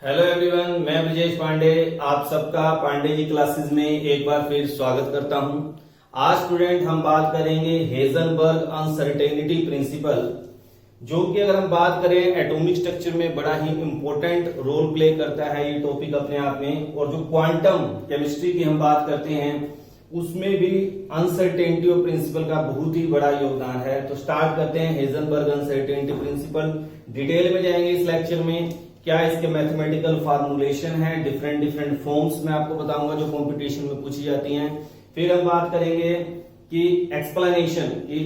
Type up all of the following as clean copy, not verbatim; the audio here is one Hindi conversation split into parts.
हेलो एवरीवन, मैं ब्रजेश पांडे आप सबका पांडे जी क्लासेस में एक बार फिर स्वागत करता हूं। आज स्टूडेंट हम बात करेंगे हेजनबर्ग अनसर्टेनिटी प्रिंसिपल, जो कि अगर हम बात करें एटॉमिक स्ट्रक्चर में बड़ा ही इंपॉर्टेंट रोल प्ले करता है ये टॉपिक अपने आप में। और जो क्वांटम केमिस्ट्री की हम बात करते हैं उसमें भी अनसर्टेनिटी ऑफ प्रिंसिपल का बहुत ही बड़ा योगदान है। तो स्टार्ट करते हैं हेजनबर्ग अनसर्टेनिटी प्रिंसिपल। डिटेल में जाएंगे इस लेक्चर में, क्या इसके मैथमेटिकल फार्मूलेशन है, डिफरेंट फॉर्म्स में आपको बताऊंगा जो कंपटीशन में पूछी जाती हैं। फिर हम बात करेंगे कि एक्सप्लेनेशन कि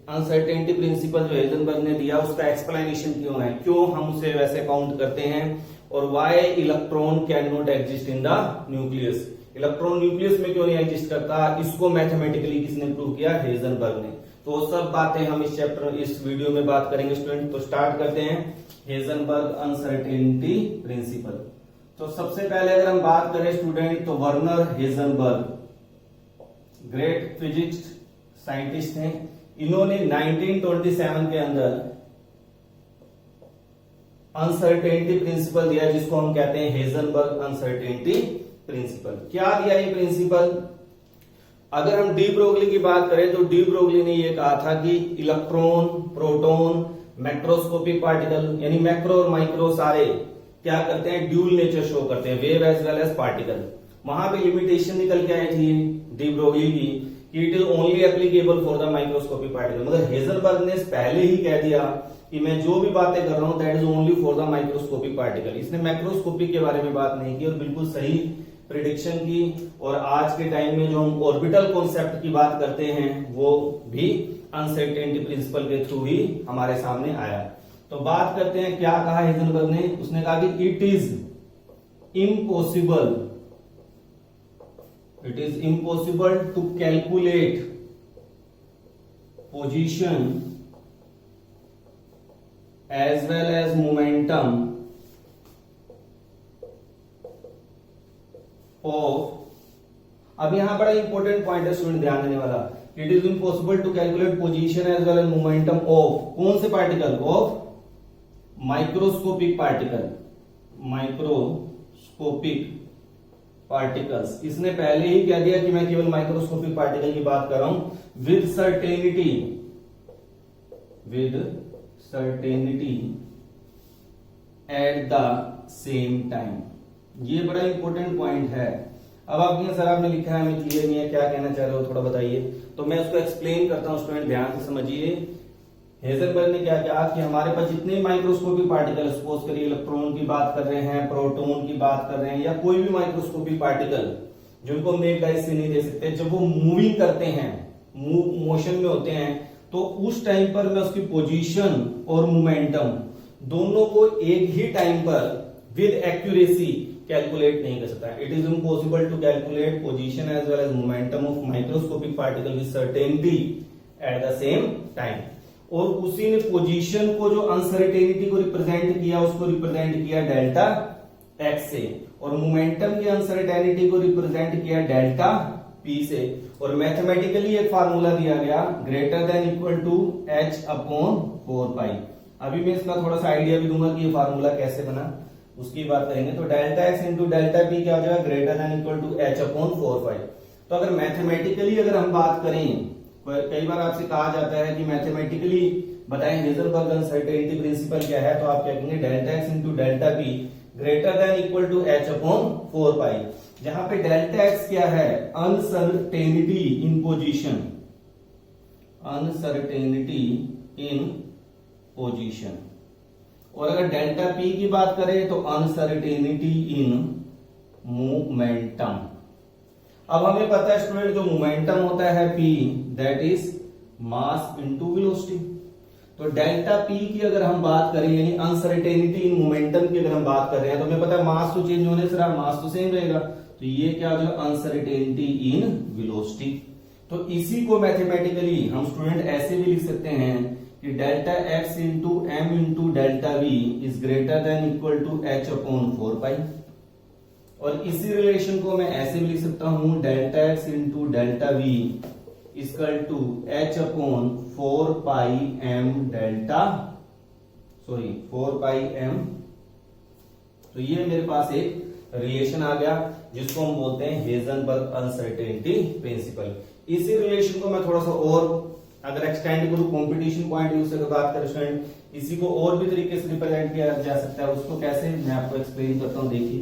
अनसर्टेनिटी प्रिंसिपल जो हेजनबर्ग ने दिया उसका एक्सप्लेनेशन क्यों है, क्यों हम उसे वैसे काउंट करते हैं, और why electron can not exist in the nucleus. Electron nucleus में क्यों नहीं एग्जिस्ट करता, इसको मैथमेटिकली किसने प्रूव किया, हेजनबर्ग ने। तो सब बातें हम इस वीडियो में बात करेंगे स्टूडेंट। तो स्टार्ट करते हैं हेजनबर्ग अनसर्टेनिटी प्रिंसिपल। तो सबसे पहले अगर हम बात करें स्टूडेंट तो Werner Heisenberg great physics scientist हैं। इन्होंने 1927 के अंदर अनसर्टेनिटी प्रिंसिपल दिया जिसको हम कहते हैं हेजनबर्ग अनसर्टेनिटी प्रिंसिपल। क्या दिया ये प्रिंसिपल? अगर हम डी ब्रोगली की बात करें तो डी ब्रोगली ने यह कहा था कि इलेक्ट्रॉन, प्रोटॉन, मैक्रोस्कोपिक पार्टिकल यानी मैक्रो और माइक्रो सारे क्या करते हैं, ड्यूल नेचर शो करते हैं, wave as well as particle. वहां पे लिमिटेशन निकल के आई थी डी ब्रोगली की कि it is only applicable for the microscopic particle. मगर हेजनबर्ग ने पहले ही कह दिया कि मैं जो भी बातें कर रहा हूं that is only for the microscopic particle. इसने मैक्रोस्कोपिक के बारे में बात नहीं की और बिल्कुल सही प्रिडिक्शन की। और आज के टाइम में जो हम ऑर्बिटल कॉन्सेप्ट की बात करते हैं वो भी अनसर्टेनिटी प्रिंसिपल के थ्रू ही हमारे सामने आया। तो बात करते हैं क्या कहा हेजनबर्ग ने। उसने कहा कि it is impossible to calculate position as well as momentum of. अब यहां बड़ा इंपॉर्टेंट पॉइंट है स्टूडेंट, ध्यान देने वाला। It is impossible to calculate position as well as momentum of कौन से particle, of microscopic particle, microscopic particles. इसने पहले ही कह दिया कि मैं केवल माइक्रोस्कोपिक पार्टिकल की बात कर रहा हूं with certainty at the same time. ये बड़ा इंपॉर्टेंट पॉइंट है। अब आपने सर आपने लिखा है, हमें क्लियर नहीं है, क्या कहना चाह रहे हो थोड़ा बताइए। तो मैं उसको एक्सप्लेन करता हूं स्टूडेंट, ध्यान से समझिए। हेजनबर्ग ने क्या कहा कि हमारे पास जितने माइक्रोस्कोपिक पार्टिकल, सपोज करिए इलेक्ट्रॉन की बात कर रहे हैं, प्रोटॉन की बात कर रहे हैं, या कोई भी माइक्रोस्कोपिक पार्टिकल जिनको हम एक डाइस से नहीं दे सकते, जब वो मूविंग करते हैं, मोशन में होते हैं, तो उस टाइम पर मैं उसकी पोजीशन और मोमेंटम दोनों को एक ही टाइम पर विद एक्यूरेसी कैलकुलेट नहीं कर सकता। It is impossible to calculate position as well as momentum of microscopic particle with certainty at the same time. और उसी ने पोजीशन को जो अनसर्टेनिटी को रिप्रेजेंट किया उसको रिप्रेजेंट किया डेल्टा एक्स से, और मोमेंटम की अनसर्टेनिटी को रिप्रेजेंट किया डेल्टा पी से। और मैथमेटिकली एक फार्मूला दिया गया greater than equal to h upon 4 pi. अभी मैं इसका थोड़ा सा आइडिया भी दूंगा कि ये फार्मूला कैसे बना, उसकी बात करेंगे। तो delta x into delta p क्या हो जाएगा, greater than equal to h upon 4 pi. तो अगर मैथमेटिकली अगर हम बात करें, कई बार आपसे कहा जाता है कि मैथमेटिकली बताएं हेजनबर्ग अनसर्टेनिटी प्रिंसिपल क्या है, तो आप क्या कहेंगे delta x into delta p greater than equal to h upon 4 pi. जहां पे डेल्टा एक्स क्या है, uncertainty in position, uncertainty in position. और अगर डेल्टा पी की बात करें तो अनसर्टेनिटी इन मोमेंटम। अब हमें पता है स्टूडेंट जो मोमेंटम होता है P that is mass into velocity. तो डेल्टा P की अगर हम बात करें यानी अनसर्टेनिटी इन मोमेंटम की अगर हम बात कर रहे हैं तो हमें पता है मास तो चेंज होने से मास तो सेम रहेगा। तो ये क्या हो जाएगा, अनसर्टेनिटी इन वेलोसिटी। तो इसी को मैथमेटिकली हम स्टूडेंट ऐसे भी लिख सकते हैं कि delta x into m into delta v is greater than equal to h upon 4 pi. और इसी रिलेशन को मैं ऐसे भी लिख सकता हूं delta x into delta v equal to h upon 4 pi m delta 4 pi m तो ये मेरे पास एक रिलेशन आ गया जिसको हम बोलते हैं हेजनबर्ग अनसर्टेनिटी प्रिंसिपल। इसी रिलेशन को मैं थोड़ा सा और अगर एक्सटेंड करूं कंपटीशन पॉइंट व्यू से बात करें स्टूडेंट, इसी को और भी तरीके से रिप्रेजेंट किया जा सकता है। उसको कैसे, मैं आपको एक्सप्लेन करता हूं। देखिए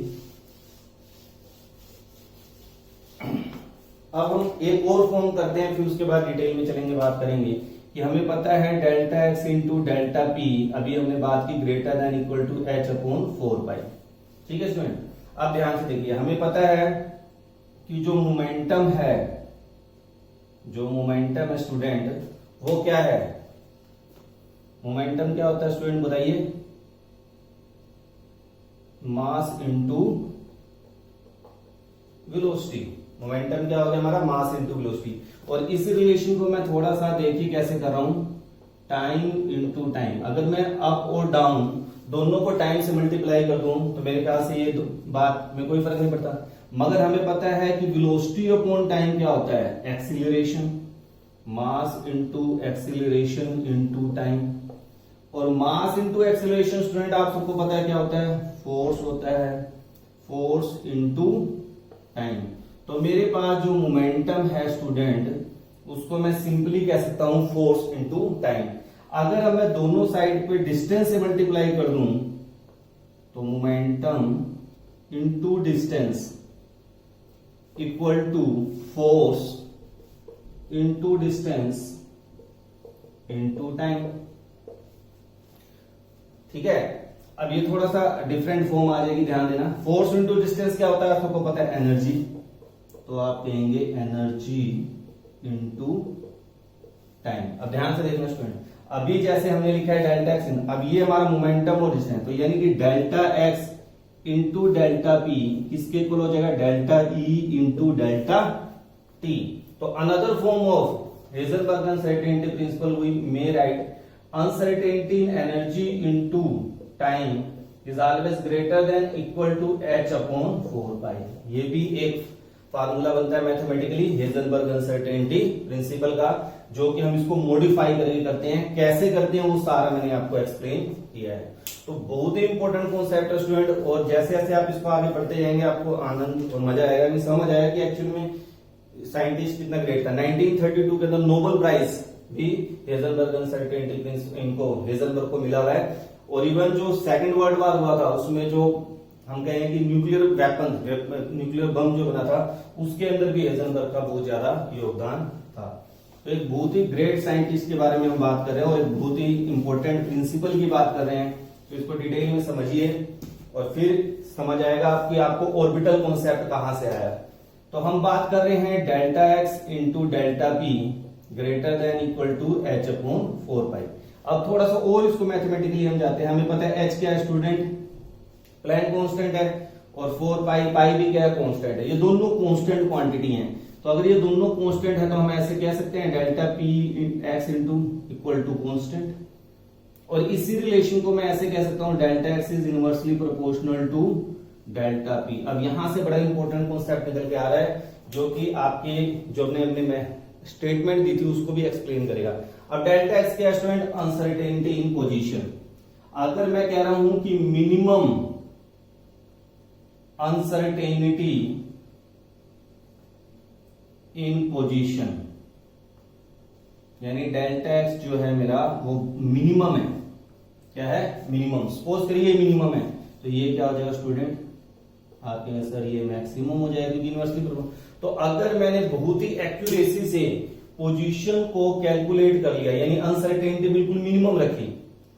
अब हम एक और फॉर्म करते हैं, फिर उसके बाद डिटेल में चलेंगे, बात करेंगे कि हमें पता है delta x into delta p, अभी हमने बात की greater than equal to h upon 4 pi. ठीक है स्टूडेंट, अब ध्यान से देखिए, हमें पता है कि जो मोमेंटम है, जो मोमेंटम है स्टूडेंट, वो क्या है? मोमेंटम क्या होता है स्टूडेंट बताइए? Mass into velocity. मोमेंटम क्या हो गया हमारा? Mass into velocity. और इस रिलेशन को मैं थोड़ा सा देखिए कैसे कर रहा हूं, टाइम इंटू टाइम। अगर मैं अप और डाउन दोनों को टाइम से मल्टीप्लाई कर दूं तो मेरे ख्याल से ये बात में कोई फर्क नहीं पड़ता। मगर हमें पता है कि वेलोसिटी अपॉन टाइम क्या होता है? Acceleration. Mass into acceleration into time. और मास इंटू एक्सीलरेशन स्टूडेंट आप सबको पता है क्या होता है? फोर्स होता है। Force into time. तो मेरे पास जो मोमेंटम है स्टूडेंट, उसको मैं सिंपली कह सकता हूं फोर्स इंटू टाइम। अगर मैं दोनों साइड पे डिस्टेंस से मल्टीप्लाई कर दूं तो momentum into distance equal to force into distance into time. ठीक है, अब ये थोड़ा सा डिफरेंट फॉर्म आ जाएगी, ध्यान देना। फोर्स इंटू डिस्टेंस क्या होता है सबको पता है? एनर्जी। तो आप कहेंगे एनर्जी इंटू टाइम। अब ध्यान से देखना स्टूडेंट, अभी जैसे हमने लिखा है डेल्टा एक्स, अब ये हमारा मोमेंटम और डिस्टेंस, तो यानी कि delta x into delta P किसके इक्वल हो जाएगा? Delta E into delta T. तो another form of Heisenberg uncertainty principle we may write uncertainty in energy into time is always greater than equal to h upon 4 pi। ये भी एक फार्मूला बनता है मैथमेटिकली हेजनबर्ग अनसर्टेनिटी प्रिंसिपल का, जो कि हम इसको मॉडिफाई करके करते हैं। कैसे करते हैं वो सारा मैंने आपको एक्सप्लेन किया है। तो बहुत ही इंपॉर्टेंट कॉन्सेप्ट है स्टूडेंट, और जैसे जैसे आप इसको आगे बढ़ते जाएंगे आपको आनंद और मजा आएगा, नहीं समझ आएगा कि एक्चुअल में साइंटिस्ट कितना ग्रेट था। 1932 के अंदर नोबेल प्राइज भी हेजनबर्ग अनसर्टेनिटी प्रिंसिपल इनको हेजनबर्ग को मिला हुआ है। और इवन जो सेकंड वर्ल्ड वॉर हुआ था उसमें जो हम कहें कि न्यूक्लियर वेपन, न्यूक्लियर बम जो बना था, उसके अंदर भी हेजनबर्ग का बहुत ज्यादा योगदान था। तो एक बहुत ही ग्रेट साइंटिस्ट के बारे में हम बात कर रहे हैं और एक बहुत ही इंपॉर्टेंट प्रिंसिपल की बात कर रहे हैं। तो इसको डिटेल में समझिए और फिर समझ आएगा आपकी आपको ऑर्बिटल कॉन्सेप्ट कहां से आया। तो हम बात कर रहे हैं delta x into delta p greater than equal to h upon 4 pi. अब थोड़ा सा और इसको मैथमेटिकली हम जाते हैं। हमें पता है एच क्या है स्टूडेंट? प्लैंक कांस्टेंट है। और 4 पाई, पाई भी क्या है? कांस्टेंट है। ये दोनों कांस्टेंट क्वांटिटी हैं। तो अगर ये दोनों कांस्टेंट है तो हम ऐसे कह सकते हैं delta p x into equal to constant. और इसी रिलेशन को मैं ऐसे कह सकता हूं delta x is inversely proportional to delta p. अब यहां से बड़ा इंपॉर्टेंट कॉन्सेप्ट निकल के आ रहा है, जो कि आपके जो अपने स्टेटमेंट दी थी उसको भी एक्सप्लेन करेगा। अब डेल्टा एक्स क्या स्टूडेंट? Uncertainty in position. अगर मैं कह रहा हूं कि मिनिमम अनसर्टेनिटी इन पोजीशन, यानी डेल्टा एक्स जो है मेरा वो मिनिमम है। क्या है? मिनिमम। सपोज करिए मिनिमम है, तो ये क्या हो जाएगा स्टूडेंट? आप कहेंगे सर ये मैक्सिमम हो जाएगा क्योंकि यूनिवर्सली। तो अगर मैंने बहुत ही एक्यूरेसी से पोजीशन को कैलकुलेट कर लिया, यानी अनसर्टेनिटी बिल्कुल मिनिमम रखी,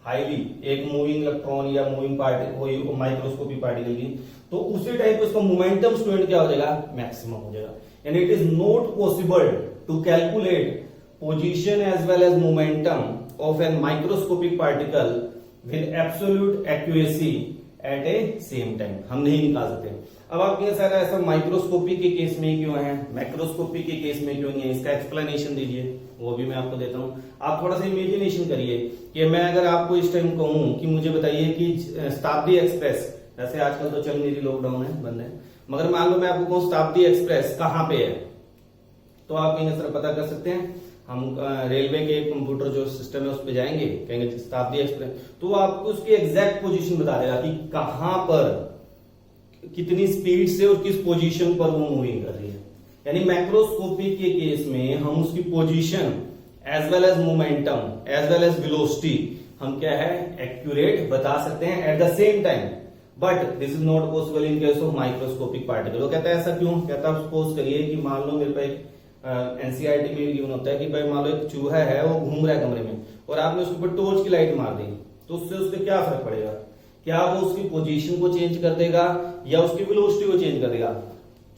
हाईली, एक मूविंग इलेक्ट्रॉन या मूविंग पार्टिकल, माइक्रोस्कोपिक पार्टिकल की, तो उसी टाइप उसका मोमेंटम स्टूडेंट क्या हो जाएगा? मैक्सिमम हो जाएगा। यानी it is not possible to calculate position as well as momentum of an microscopic particle with absolute accuracy at a same time. हम नहीं निकाल सकते। अब आप कहें सर ऐसा माइक्रोस्कोपी के केस में क्यों है, मैक्रोस्कोपी के केस में क्यों नहीं है? इसका एक्सप्लेनेशन दीजिए, वो भी मैं आपको देता हूं। आप थोड़ा सा इमेजिनेशन करिए कि मैं अगर आपको इस टाइम कहूं कि मुझे बताइए कि शताब्दी एक्सप्रेस, वैसे आजकल तो चल नहीं रही, लॉकडाउन है, बंद है, मगर मान लो मैं आपको कहूं शताब्दी एक्सप्रेस कहां पे है, तो आप कहेंगे सर पता कर सकते हैं हम रेलवे के कंप्यूटर जो सिस्टम है उस पर जाएंगे, कहेंगे शताब्दी एक्सप्रेस, तो आपको उसकी एग्जैक्ट पोजीशन बता देगा कि कहां पर कितनी स्पीड से और किस पोजीशन पर वो मूविंग कर रही है। यानी मैक्रोस्कोपी के केस में हम उसकी position as well as momentum as well as velocity हम क्या है एक्यूरेट बता सकते हैं at the same time, but this is not possible in case of microscopic particle. वो कहता है ऐसा क्यों? कहता है सपोज करिए कि मान लो मेरे पे एनसीईआरटी में गिवन होता है कि भाई मान लो एक चूहा है वो घूम रहा है कमरे में और आपने उसके ऊपर टॉर्च की लाइट मार दी, तो उससे उसके क्या फर्क पड़ेगा? क्या वो उसकी पोजीशन को चेंज कर देगा या उसकी वेलोसिटी को चेंज कर देगा?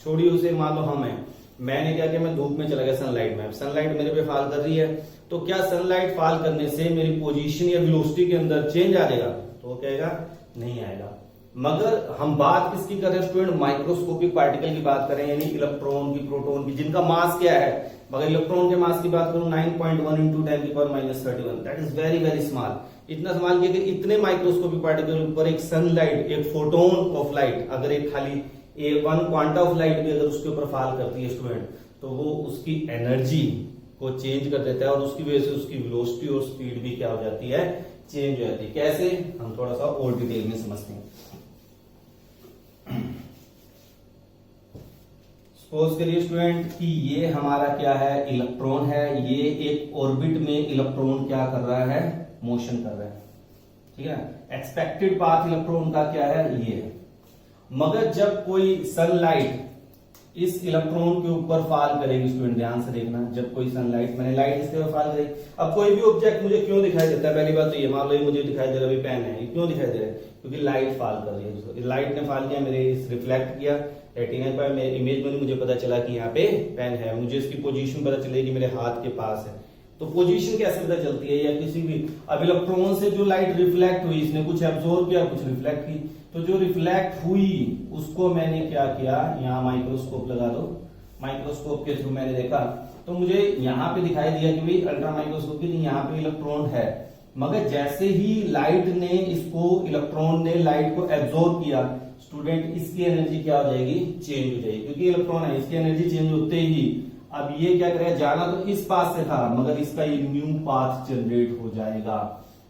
छोड़िए उसे, मान लो हम हैं, मैंने क्या किया, मैं धूप में चला गया सनलाइट में, सनलाइट मेरे पे फॉल कर रही है, तो क्या सनलाइट फॉल करने से मेरी पोजीशन या वेलोसिटी के अंदर चेंज आ जाएगा? तो वो कहेगा नहीं आएगा। मगर हम बात किसकी कर रहे हैं स्टूडेंट? माइक्रोस्कोपिक पार्टिकल की बात करें, यानी इलेक्ट्रॉन की, प्रोटॉन की, जिनका मास क्या है? मगर इलेक्ट्रॉन के मास की बात करूं 9.1 into 10⁻⁻31, that is very very small. इतना स्मॉल कि इतने माइक्रोस्कोपिक पार्टिकल ऊपर एक सनलाइट, एक फोटोन ऑफ लाइट, अगर एक खाली वन क्वांटा ऑफ लाइट भी अगर उसके ऊपर फॉल करती है स्टूडेंट, तो वो उसकी एनर्जी को चेंज कर देता है और उसकी वजह से उसकी वेलोसिटी और स्पीड भी क्या हो जाती है? चेंज हो जाती है। कैसे? हम थोड़ा सा और डिटेल में समझते हैं। सपोज करिए स्टूडेंट कि ये हमारा क्या है? इलेक्ट्रॉन है। ये एक ऑर्बिट में इलेक्ट्रॉन क्या कर रहा है? मोशन कर रहा है, ठीक है। एक्सपेक्टेड पाथ इलेक्ट्रॉन का क्या है? ये है। मगर जब कोई सनलाइट इस इलेक्ट्रॉन के ऊपर फॉल करेगी, स्टूडेंट ध्यान से देखना, जब कोई सनलाइट, मैंने लाइट इसके ऊपर फॉल करेगी, अब कोई भी ऑब्जेक्ट मुझे क्यों दिखाई देता है? पहली बात तो ये, मान लो ये मुझे दिखाई दे रहा है, पेन है, ये क्यों दिखाई दे रहा है? क्योंकि लाइट फॉल कर रही है। लाइट ने फॉल किया, मेरे रिफ्लेक्ट किया रेटिना पर, मेरे इमेज में मुझे पता चला कि यहाँ पे पेन है, मुझे इसकी पोजीशन पता चलेगी मेरे हाथ के पास है। तो पोजीशन कैसे पता चलती है? या किसी भी, अब इलेक्ट्रॉन से जो लाइट रिफ्लेक्ट हुई, इसने कुछ एब्जॉर्ब किया, कुछ रिफ्लेक्ट की, तो जो रिफ्लेक्ट हुई उसको मैंने क्या किया? यहाँ माइक्रोस्कोप लगा दो, माइक्रोस्कोप के थ्रू मैंने देखा, तो मुझे यहाँ पे दिखाई दिया कि भाई अल्ट्रा माइक्रोस्कोप की यहाँ पे इलेक्ट्रॉन है। मगर जैसे ही लाइट ने इसको, इलेक्ट्रॉन ने लाइट को एब्जॉर्ब किया, स्टूडेंट इसकी एनर्जी क्या हो जाएगी? चेंज हो जाएगी, क्योंकि इलेक्ट्रॉन है, इसकी एनर्जी चेंज होते ही अब ये क्या करेगा? जाना तो इस पाथ से था, मगर इसका ये न्यू पाथ जनरेट हो जाएगा।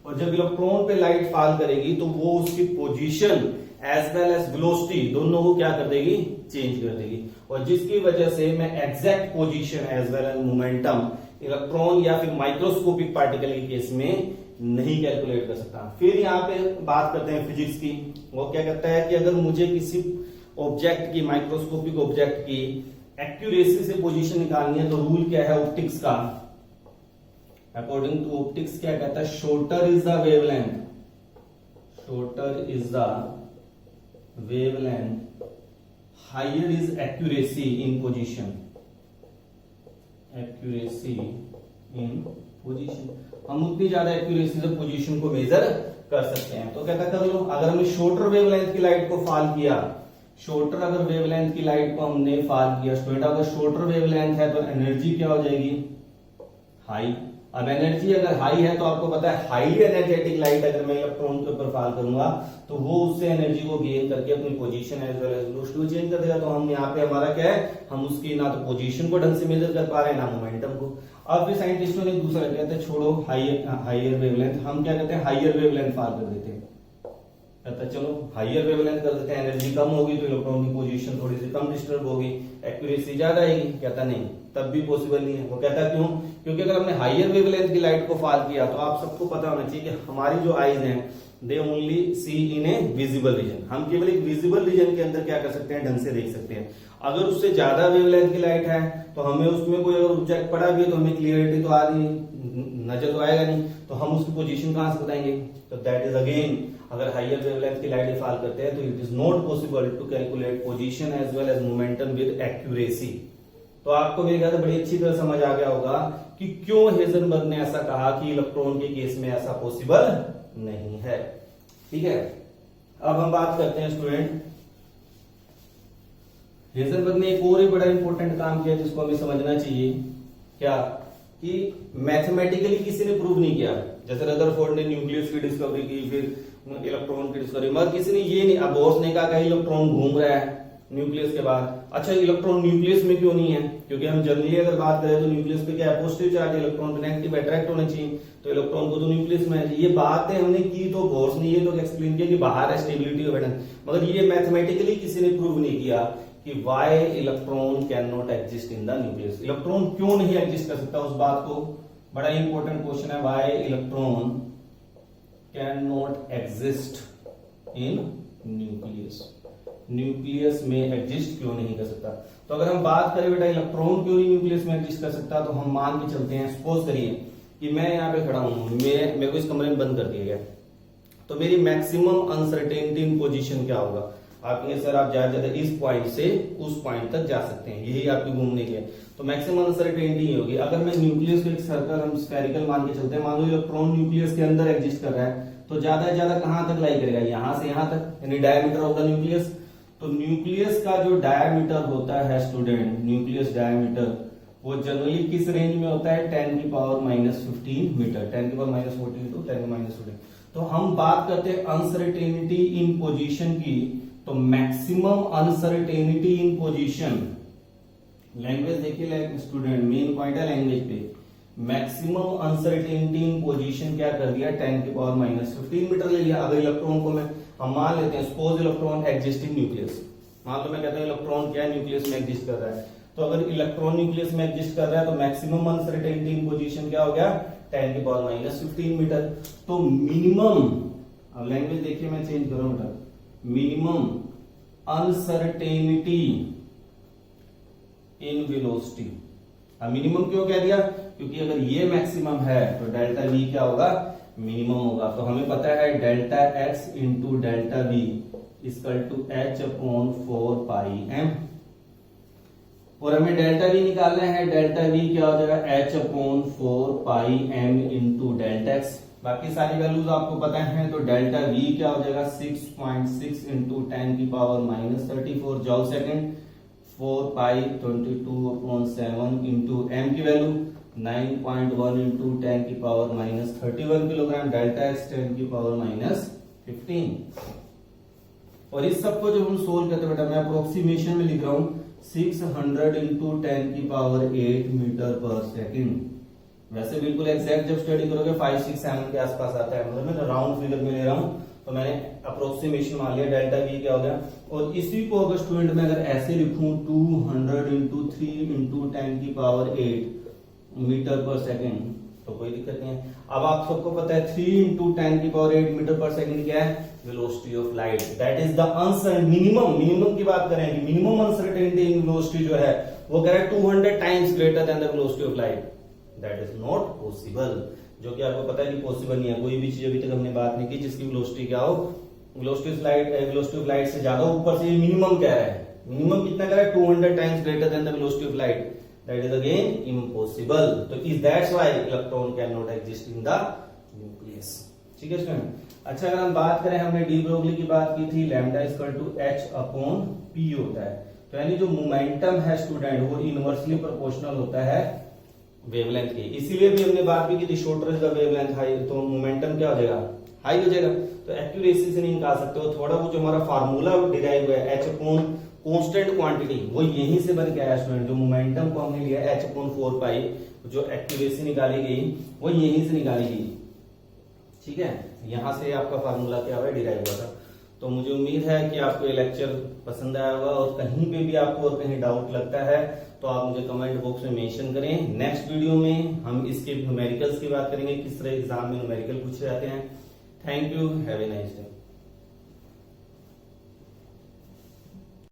और जब इलेक्ट्रॉन पे लाइट फॉल करेगी तो वो उसकी position as well as velocity दोनों को क्या कर देगी? चेंज कर देगी। और जिसकी वजह से मैं exact position as well as momentum electron या फिर माइक्रोस्कोपिक पार्टिकल के केस में नहीं कैलकुलेट कर सकता। फिर यहाँ पे बात करते हैं फिजिक्स की। वो क्या कहता है कि अगर मुझे किसी ऑब्जेक्ट की, माइक्रोस्कोपिक ऑब्जेक्ट की एक्यूरेसी से पोजीशन निकालनी है, तो रूल क्या है ऑप्टिक्स का? अकॉर्डिंग टू ऑप्टिक्स क्या कहता है? Shorter is the wavelength, shorter is the wavelength, higher is accuracy in position, accuracy in position. हम उतनी ज्यादा एक्यूरेसी से पोजीशन को मेजर कर सकते हैं। तो कहता कर लो, अगर हमने शॉर्टर वेवलेंथ की लाइट को फॉल किया, शॉर्टर अगर वेवलेंथ की लाइट को हमने फॉल किया स्टूडेंट, अगर शॉर्टर वेवलेंथ है तो एनर्जी क्या हो जाएगी? हाई। अब एनर्जी अगर हाई है तो आपको पता है हाईली एनर्जेटिक लाइट अगर मैं इलेक्ट्रॉन के ऊपर फॉल करूंगा तो वो उससे एनर्जी को गेन करके अपनी position as well as velocity को चेंज कर देगा। तो हम यहाँ पे हमारा क्या है? हम उसकी ना तो पोजीशन को ढंग से मेजर कर पा रहे हैं ना मोमेंटम को। अब भी साइंटिस्टों ने दूसरा कहते हैं छोड़ो हाइयर वेवलेंथ, हम क्या कहते हैं? हाइयर वेवलेंथ फॉल कर देते हैं। कहता है चलो हाइयर वेवलेंथ कर देते हैं, एनर्जी कम होगी तो इलेक्ट्रॉन की पोजीशन थोड़ी सी कम डिस्टर्ब होगी, एक्यूरेसी ज्यादा आएगी। कहता नहीं, तब भी पॉसिबल नहीं है। वो कहता क्यों? क्योंकि अगर हमने हाइयर वेवलेंथ की लाइट को फॉल किया तो आप सबको पता होना चाहिए कि हमारी जो आईज हैं they only see in a visible region. हम केवल एक विजिबल रीजन के अंदर क्या कर सकते हैं? ढंग से देख सकते हैं। अगर उससे ज्यादा वेवलेंथ की लाइट है तो हमें उसमें कोई अगर ऑब्जेक्ट पड़ा भी है तो हमें क्लियरिटी तो आ रही, नजर तो आएगा नहीं, तो हम उसकी पोजीशन कहां से बताएंगे? तो दैट इज अगेन, अगर हाइयर वेवलेंथ की लाइट फॉल करते हैं तो it is not possible to calculate position as well as momentum with accuracy. तो आपको मेरे ख्याल से बड़ी अच्छी तरह समझ आ गया होगा कि क्यों हेजनबर्ग ने ऐसा कहा कि इलेक्ट्रॉन के केस में ऐसा पॉसिबल नहीं है। ठीक है, अब हम बात करते हैं स्टूडेंट, हेजनबर्ग ने एक और ही बड़ा इंपॉर्टेंट काम किया जिसको हमें समझना चाहिए। क्या? कि मैथमेटिकली किसी ने प्रूव नहीं किया। जैसे रदरफोर्ड ने न्यूक्लियस की डिस्कवरी की, फिर इलेक्ट्रॉन की डिस्कवरी, मगर किसी ने ये नहीं, अब बोर्स ने कहा इलेक्ट्रॉन घूम रहा है, न्यूक्लियस के बाद। अच्छा, इलेक्ट्रॉन न्यूक्लियस में क्यों नहीं है? क्योंकि हम जनरली अगर बात करें तो न्यूक्लियस पे क्या है, पॉजिटिव चार्ज, इलेक्ट्रॉन पे नेगेटिव अट्रैक्ट होना चाहिए, तो इलेक्ट्रॉन को तो न्यूक्लियस में है। ये बातें हमने की तो गौर से नहीं, ये तो एक्सप्लेन किया कि बाहर है स्टेबिलिटी ऑफ एटम, मगर ये मैथमेटिकली किसी ने प्रूव नहीं किया कि why electron can not exist in the nucleus. Electron क्यों नहीं एग्जिस्ट कर सकता, उस बात को, बड़ा इंपॉर्टेंट क्वेश्चन है, why electron can not exist in nucleus, nucleus में एग्जिस्ट क्यों नहीं कर सकता। तो अगर हम बात करें बेटा इलेक्ट्रॉन क्यों नहीं न्यूक्लियस में एग्जिस्ट कर सकता, तो हम मान के चलते हैं, सपोज करिए कि मैं यहाँ पे खड़ा हूं, मेरे को इस कमरे में बंद कर दिया गया, तो मेरी मैक्सिमम अनसर्टेनिटी इन पोजीशन क्या होगा। आप ये सर आप ज्यादा इस पॉइंट से उस पॉइंट तक जा सकते हैं, यही आपकी घूमने की है, तो मैक्सिमम अनसर्टेनिटी ही होगी। अगर मैं न्यूक्लियस को एक सर्कल हम स्फेरिकल मान के चलते हैं, मान लो इलेक्ट्रॉन न्यूक्लियस के अंदर एग्जिस्ट कर रहा है, तो ज्यादा से ज्यादा कहां तक लाई करेगा, यहां से यहां तक, यानी डायमीटर ऑफ द न्यूक्लियस। तो न्यूक्लियस का जो डायमीटर होता है स्टूडेंट, न्यूक्लियस डायमीटर वो जनरली किस रेंज में होता है, 10 की पावर -15 मीटर, 10 की पावर -14 टू 10 -14। तो हम बात करते हैं अनसर्टेनिटी इन पोजीशन की, तो maximum uncertainty in position, language देखिए स्टूडेंट, मेन पॉइंट है लैंग्वेज पे, मैक्सिमम अनसर्टेनिटी इन पोजीशन क्या कर दिया, 10 की पावर -15 मीटर ले लिया। अगर इलेक्ट्रॉन को हम मान लेते हैं, suppose electron exist in nucleus, मान लो मैं कहता हूं इलेक्ट्रॉन क्या है, न्यूक्लियस में एग्जिस्ट कर रहा है, तो अगर इलेक्ट्रॉन न्यूक्लियस में एग्जिस्ट कर रहा है तो मैक्सिमम अनसर्टेनिटी इन पोजीशन क्या हो गया, 10 की पावर -15 मीटर। तो मिनिमम, अब लैंग्वेज देखिए मैं चेंज कर रहा हूं, मिनिमम अनसर्टेनिटी इन वेलोसिटी। अब मिनिमम क्यों कह दिया, क्योंकि अगर ये मैक्सिमम है तो डेल्टा वी क्या होगा, मिनिमम होगा। तो हमें पता है delta x into delta v equal to h upon 4 pi m, और हमें डेल्टा वी निकालना है, डेल्टा वी क्या हो जाएगा, H upon 4 pi M into delta x. बाकी सारी वैल्यूज आपको पता है, तो डेल्टा वी क्या हो जाएगा, 6.6 इंटू 10 की पावर -34 जॉल सेकेंड, 4 पाई 22/7 इंटू एम की वैल्यू 9.1 इंटू 10 की पावर -31 किलोग्राम, डेल्टा एक्स 10 की पावर -15। और इस सबको जब हम सोल्व करते हैं बेटा, मैं अप्रोक्सीमेशन में लिख रहा हूं 600 इंटू 10 की पावर 8 मीटर पर सेकेंड। वैसे बिल्कुल एग्जैक्ट जब स्टडी करोगे 5, 6, 7 के आसपास आता है, मतलब मैं राउंड फिगर में ले रहा हूं, तो मैंने अप्रोक्सीमेशन मान लिया, डेल्टा वी क्या हो गया। और इसी को अगर स्टूडेंट में अगर ऐसे लिखूं 200 इंटू 3 इंटू 10 की पावर 8 मीटर पर सेकेंड, तो कोई दिक्कत नहीं है। अब आप सबको पता है 3 इंटू 10 की पावर 8 मीटर पर सेकेंड क्या है, velocity of light, that is the answer. Minimum की बात करें, मिनिमम अनसर्टेनिटी इन वेलोसिटी जो है वो कह रहा है 200 times greater than the velocity of light, that is not possible. जो कि आपको पता है कि पॉसिबल नहीं है, कोई भी चीज अभी तक हमने बात नहीं की जिसकी वेलोसिटी क्या हो, वेलोसिटी ऑफ लाइट से ज्यादा, ऊपर से मिनिमम क्या है, मिनिमम कितना कह रहा है, 200 times greater than the velocity of light, that is again impossible। तो that's why electron cannot exist in the nucleus। ठीक है स्टूडेंट। अच्छा, अगर हम बात करें, हमने डी ब्रोगली की बात की थी, lambda equal to h upon p होता है, तो यानी जो मोमेंटम है स्टूडेंट वो इनवर्सली प्रोपोर्शनल होता है वेवलेंथ की। इसीलिए भी हमने बात भी की थी, shorter is the wavelength high, तो मोमेंटम क्या हो जाएगा, हाई हो जाएगा। तो एक्यूरेसी से नहीं निकाल सकते हो, थोड़ा वो जो हमारा फार्मूला डिराइव हुआ है एच अपॉन कांस्टेंट क्वांटिटी, वो यहीं से बन के आया स्टूडेंट। जो मोमेंटम को हमने लिया h अपॉन 4 पाई, जो एक्यूरेसी निकाली गई वो यहीं से निकाली गई, ठीक है, यहां से आपका फार्मूला क्या हुआ, डिराइव हुआ था। तो मुझे उम्मीद है कि आपको ये लेक्चर पसंद आया होगा, और कहीं पे भी आपको और कहीं डाउट लगता है तो आप मुझे कमेंट बॉक्स में मेंशन करें। नेक्स्ट वीडियो में हम इसके न्यूमेरिकल्स की बात करेंगे, किस तरह एग्जाम में न्यूमेरिकल पूछे जाते हैं। Thank you, have a nice day.